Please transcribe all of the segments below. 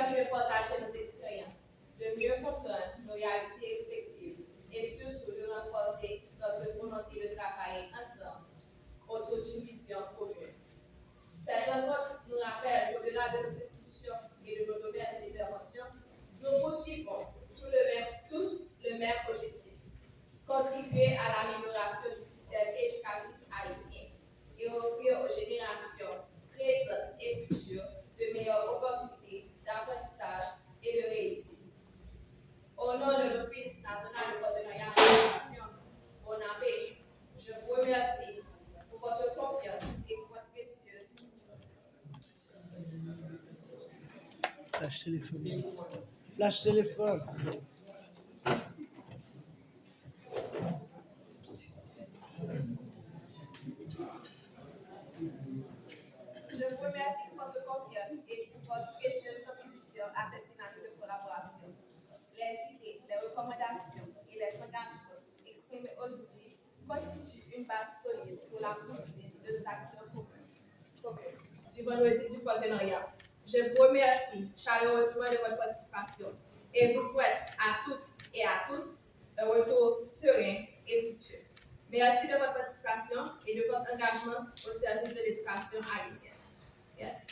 permis de partager nos expériences, de mieux comprendre nos réalités respectives et surtout de renforcer notre volonté de travailler ensemble autour d'une vision commune. Cette rencontre nous rappelle qu'au-delà de nos institutions et de nos domaines d'intervention, nous poursuivons tous le même objectif: contribuer à l'amélioration du système éducatif haïtien et offrir aux générations présentes et futures de meilleures opportunités d'apprentissage et de réussite. Au nom de l'Office national de partenariat et d'éducation, ONAP, je vous remercie pour votre confiance et pour votre précieuse. Flash téléphone. Flash téléphone. Je vous remercie pour votre confiance et pour votre précieuse contribution à cette dynamique de collaboration. Les idées, les recommandations et les engagements exprimés aujourd'hui constituent une base solide pour la poursuite de nos actions communes du vendredi du partenariat. Je vous remercie chaleureusement de votre participation et vous souhaite à toutes et à tous un retour serein et fructueux. Merci de votre participation et de votre engagement au service de l'éducation haïtienne. Merci.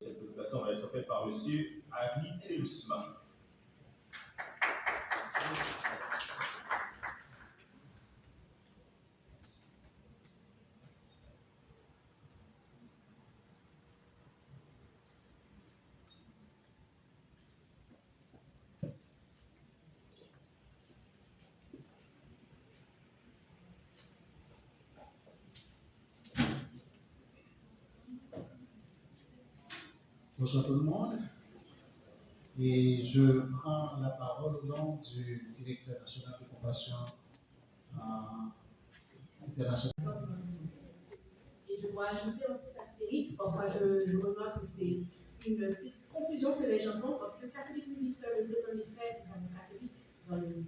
Cette présentation va être faite par M. Harry Telusma. Bonsoir tout le monde. Et je prends la parole au nom du directeur national de compassion internationale. Et je dois ajouter un petit astérix. Parfois, je remarque que c'est une petite confusion que les gens sont parce que Catholic Relief Services, en effet, nous avons catholique dans le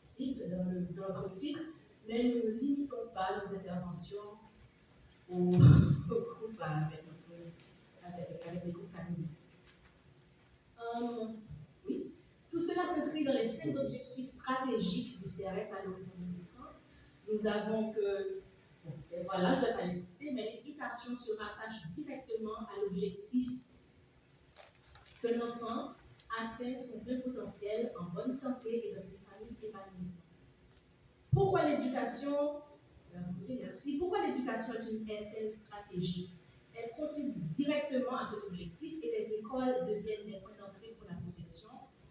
site, dans notre titre, mais nous ne limitons pas nos interventions au groupe avec les groupes catholiques. Oui, tout cela s'inscrit dans les 5 objectifs stratégiques du CRS à l'horizon 2030. Nous avons que, bon, et voilà, je ne vais pas les citer, mais l'éducation se rattache directement à l'objectif que l'enfant atteigne son plein potentiel en bonne santé et dans une famille épanouissante. Pourquoi l'éducation? Merci. Pourquoi l'éducation est-elle stratégique? Elle contribue directement à cet objectif et les écoles deviennent des points d'entrée pour la protection.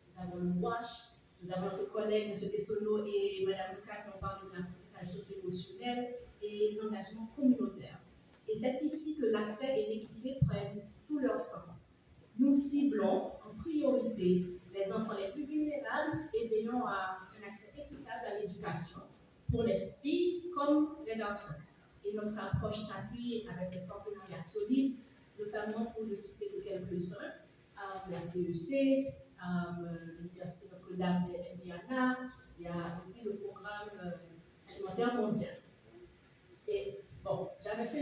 Nous avons le WASH, nous avons notre collègue M. Tessolo et Mme Lucas qui ont parlé de l'apprentissage socio-émotionnel et l'engagement communautaire. Et c'est ici que l'accès et l'équité prennent tout leur sens. Nous ciblons en priorité les enfants les plus vulnérables et veillons à un accès équitable à l'éducation pour les filles comme les garçons. Et notre approche s'appuie avec des partenariats solides, notamment pour ne citer que quelques-uns, la CEC, l'Université Notre-Dame d'Indiana, il y a aussi le programme alimentaire mondial. Et bon, j'avais préparé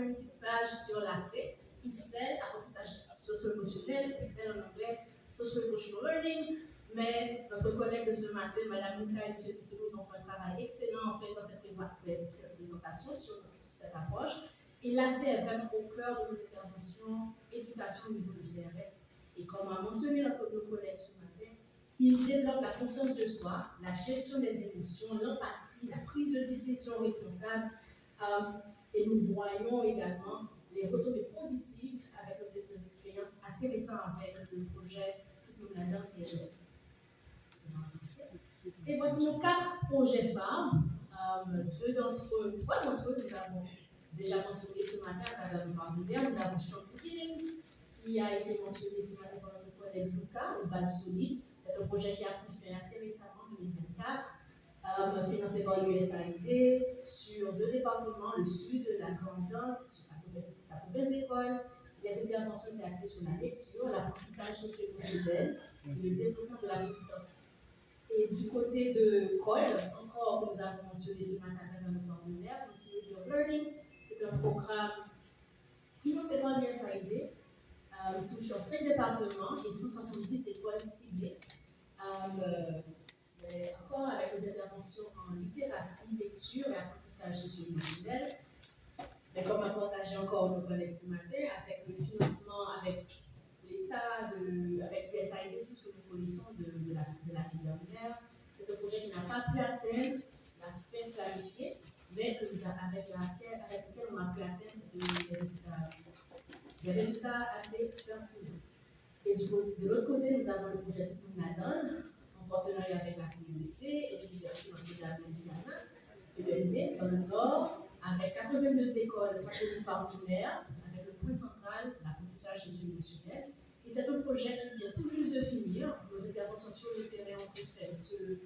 une petite page sur l'AC, ICEL, apprentissage socio-émotionnel, ICEL en anglais, Social-Emotional Learning, mais notre collègue de ce matin, Mme Mouka et M. Tissot, ont fait un travail excellent en faisant cette présentation sur cette approche. Et l'AC est vraiment au cœur de nos interventions éducation au niveau du CRS. Et comme a mentionné nos collègues ce matin, il développe la conscience de soi, la gestion des émotions, l'empathie, la prise de décision responsable. Et nous voyons également les retombées positives avec nos expériences assez récentes avec le projet Tout le monde là-dedans. Et voici nos 4 projets phares. 3 d'entre eux, nous avons déjà mentionné ce matin à travers nos partenaires. Nous avons Strong Beginnings, qui a été mentionné ce matin par notre collègue Lucas, une base solide. C'est un projet qui a pris fin assez récemment, en 2024, financé par l'USAID sur 2 départements, le sud, la Grande Danse, sur 80 écoles. Les interventions étaient axées sur la lecture, l'apprentissage socio-émotionnel et le développement de la petite enfance. Et du côté de Col, encore, nous avons mentionné ce matin avec nos partenaires, Continuity of Learning. C'est un programme financé par l'USAID, touchant 5 départements et 170 écoles ciblées. Mais encore avec les interventions en littératie, lecture et apprentissage socio-émotionnel. Mais comme on a partagé encore nos collègues ce matin, avec le financement, avec l'État, avec l'USAID, tout ce que nous connaissons de la rivière mer, c'est un projet qui n'a pas pu atteindre la fin planifiée, mais avec lequel on a pu atteindre des résultats assez pertinents. Et de l'autre côté, nous avons le projet Tupunadon, en partenariat avec la CEC et l'Université de Ghana, EBND, dans le Nord, avec 82 écoles partenaires, avec le point central, l'apprentissage socio-émotionnel. Et c'est un projet qui vient tout juste de finir. Nos interventions sur le terrain ont été faites ce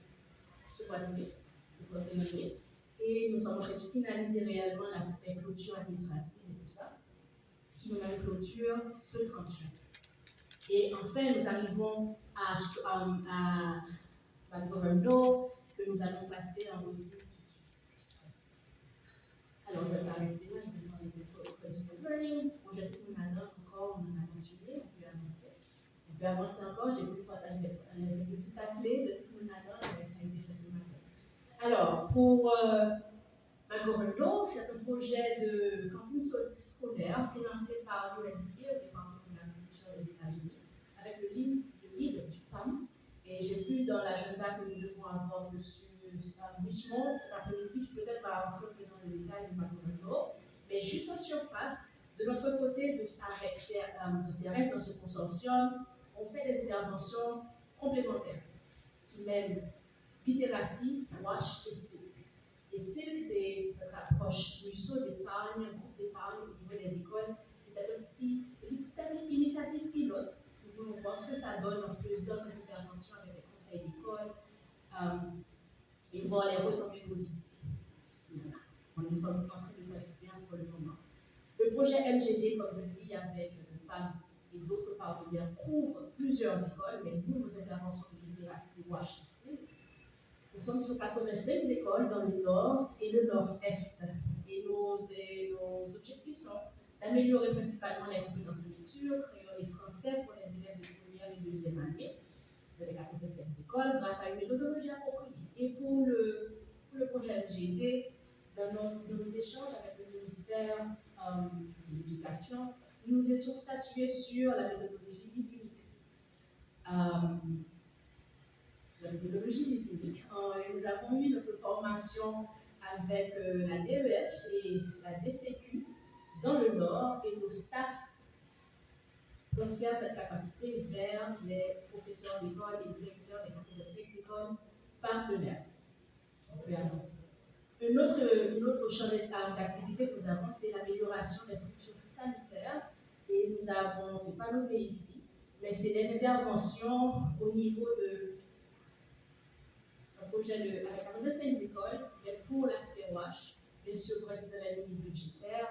mois de mai, le 31 mai. Et nous sommes en train de finaliser réellement l'aspect clôture administrative et tout ça, qui nous met une clôture ce 30 juin. Et enfin, nous arrivons à Governo, que nous allons passer en revue tout de suite. Alors, je ne vais pas rester là, je vais parler de Continuity Learning. Projet Tupunadon, encore, on en a mentionné, on peut avancer. On peut avancer encore, j'ai voulu partager un résultat clé de Tupunadon, ça a été fait ce matin. Alors, pour Governo, c'est un projet de cantine scolaire financé par l'USDA, le département de l'agriculture des États-Unis, avec le lead du PAM. Et j'ai vu dans l'agenda que nous devons avoir dessus Richmond cet après-midi, qui peut-être va rentrer dans les détails de Governo. Mais juste en surface, de notre côté, avec CRS dans ce consortium, on fait des interventions complémentaires qui mêlent littératie, WASH et SILC. Et SILC, c'est notre approche du saut d'épargne, un groupe d'épargne au niveau des écoles. Et c'est une petite initiative pilote. Nous voulons voir ce que ça donne en faisant ces interventions avec les conseils d'école et voir les retombées positives. Nous sommes en train de faire l'expérience pour le moment. Le projet MGD, comme je dis, avec le PAM et d'autres partenaires, couvre plusieurs écoles, mais nous, nos interventions de littératie WASH ici, nous sommes sur 85 écoles dans le nord et le nord-est. Et nos objectifs sont d'améliorer principalement les compétences de lecture, créole et français pour les élèves de première et deuxième année dans les 85 écoles grâce à une méthodologie appropriée. Et pour le projet MGD, dans nos échanges avec le ministère de l'Éducation, nous étions statués sur la méthodologie biblique. Nous avons eu notre formation avec la DEF et la DCQ dans le Nord et nos staffs transfèrent cette capacité vers les professeurs d'école et directeurs des 85 écoles partenaires. On peut avancer. Une autre champ d'activité que nous avons, c'est l'amélioration des structures sanitaires. Et nous avons, c'est pas noté ici, mais c'est des interventions au niveau de un projet avec 45 écoles, mais pour l'aspect WASH, bien sûr, pour rester dans la ligne budgétaire,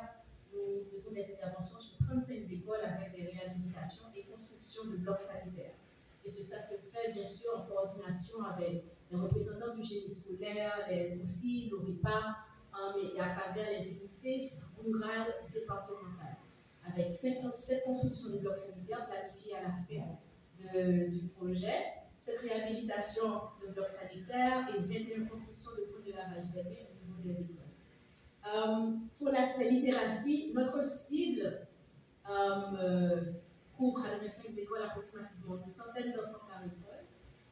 nous faisons des interventions sur 35 écoles avec des réhabilitations et construction de blocs sanitaires. Et ça se fait bien sûr en coordination avec les représentants du génie scolaire, aussi l'ORIPA, et à travers les unités rurales départementales, avec 57 constructions de blocs sanitaires planifiées à la fin du projet, cette réhabilitation de blocs sanitaires et 21 constructions de points de lavage des mains au niveau des écoles. Pour l'aspect littératie, notre cible couvre à 25 écoles approximativement une centaine d'enfants par école,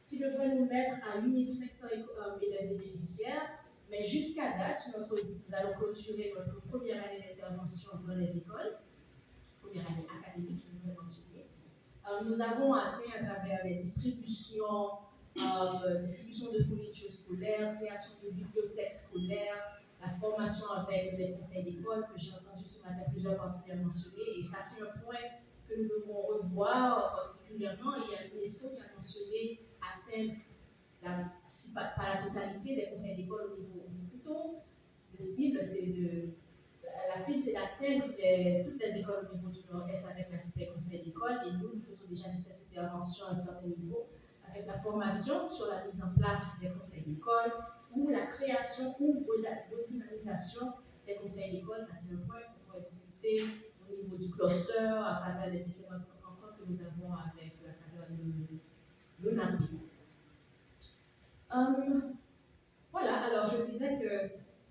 qui devrait nous mettre à 8500 élèves bénéficiaires, mais jusqu'à date, nous allons clôturer notre première année d'intervention dans les écoles, première année académique, je voudrais mentionner. Nous avons atteint à travers les distributions de fournitures scolaires, création de bibliothèques scolaires, la formation avec les conseils d'école que j'ai entendu ce matin plusieurs partenaires mentionner, et ça c'est un point que nous devons revoir particulièrement. Il y a l'UNESCO qui a mentionné atteindre, si pas la totalité des conseils d'école au niveau plutôt, la cible c'est d'atteindre toutes les écoles au niveau du Nord-Est avec l'aspect conseil d'école, et nous faisons déjà des interventions à un certain niveau à avec la formation sur la mise en place des conseils d'école ou la création ou la dynamisation des conseils d'école. Ça, c'est un point qu'on pourrait discuter au niveau du cluster à travers les différentes rencontres que nous avons à travers le NAPI. Voilà, alors je disais que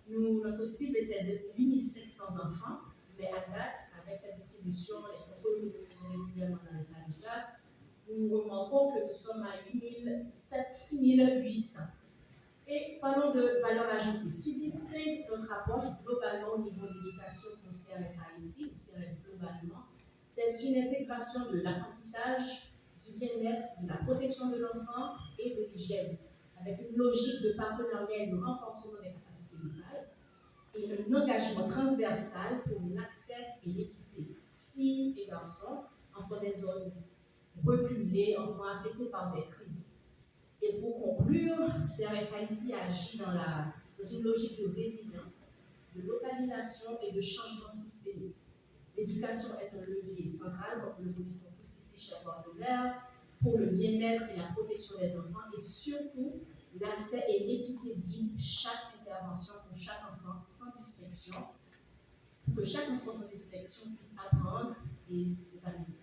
notre cible était de 8500 enfants, mais à date, avec cette distribution, les contrôles que nous faisons régulièrement dans les salles de classe, nous remarquons que nous sommes à 6800. Et parlons de valeur ajoutée. Ce qui distingue notre approche globalement au niveau de l'éducation pour CRS Haïti, ou CRS globalement, c'est une intégration de l'apprentissage, du bien-être, de la protection de l'enfant et de l'hygiène, avec une logique de partenariat et de renforcement des capacités locales, et un engagement transversal pour l'accès et l'équité, filles et garçons, enfants des zones reculées, enfants affectés par des crises. Et pour conclure, CRS Haïti agit dans une logique de résilience, de localisation et de changement systémique. L'éducation est un levier central, comme nous le connaissons tous ici, chers partenaires, pour le bien-être et la protection des enfants, et surtout l'accès et l'équité guident chaque intervention pour chaque enfant sans distinction, pour que chaque enfant sans distinction puisse apprendre et s'épanouir.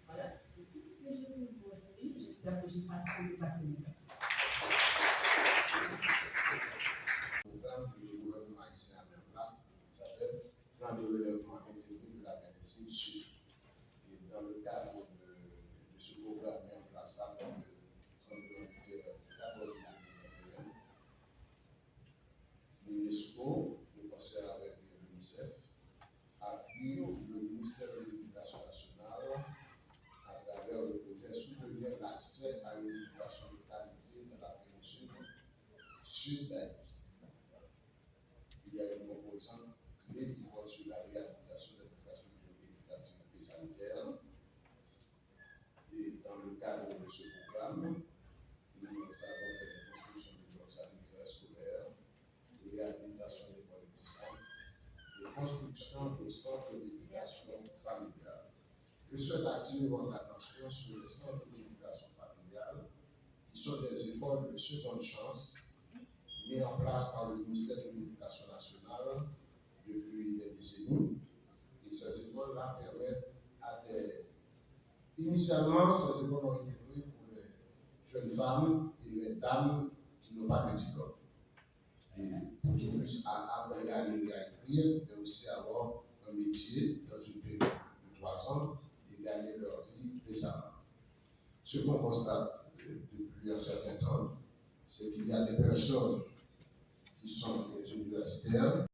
Voilà, c'est tout ce que j'ai pour vous aujourd'hui. J'espère que je n'ai pas trop dépassé le temps. Le programme que le gouvernement haïtien a mis en place s'appelle Plan de relèvement intégré de la médecine sud. Et dans le cadre de ce programme mis en place avant le 14 juillet 2021, l'UNESCO, de concert avec l'UNICEF, appuie le ministère de l'Éducation nationale à travers le projet Soutenir l'accès à une éducation de qualité dans la péninsule sud d'Haïti. Il y a une composante clé qui porte sur la réhabilitation des infrastructures éducatives et sanitaires. Et dans le cadre de ce programme, nous avons fait des constructions de blocs sanitaires scolaires, de réhabilitation des écoles existantes, de construction de centres d'éducation familiale. Je souhaite attirer votre attention sur les centres d'éducation familiale, qui sont des écoles de seconde chance mis en place par le ministère de l'Éducation nationale depuis des décennies. Et ces écoles-là permettent à des... Initialement, ces écoles ont été créées pour les jeunes femmes et les dames qui n'ont pas de diplôme. Et pour qu'ils puissent apprendre à lire et à écrire, mais aussi avoir un métier dans une période de 3 ans et gagner leur vie décemment. Ce qu'on constate depuis un certain temps, c'est qu'il y a des personnes qui sont des universitaires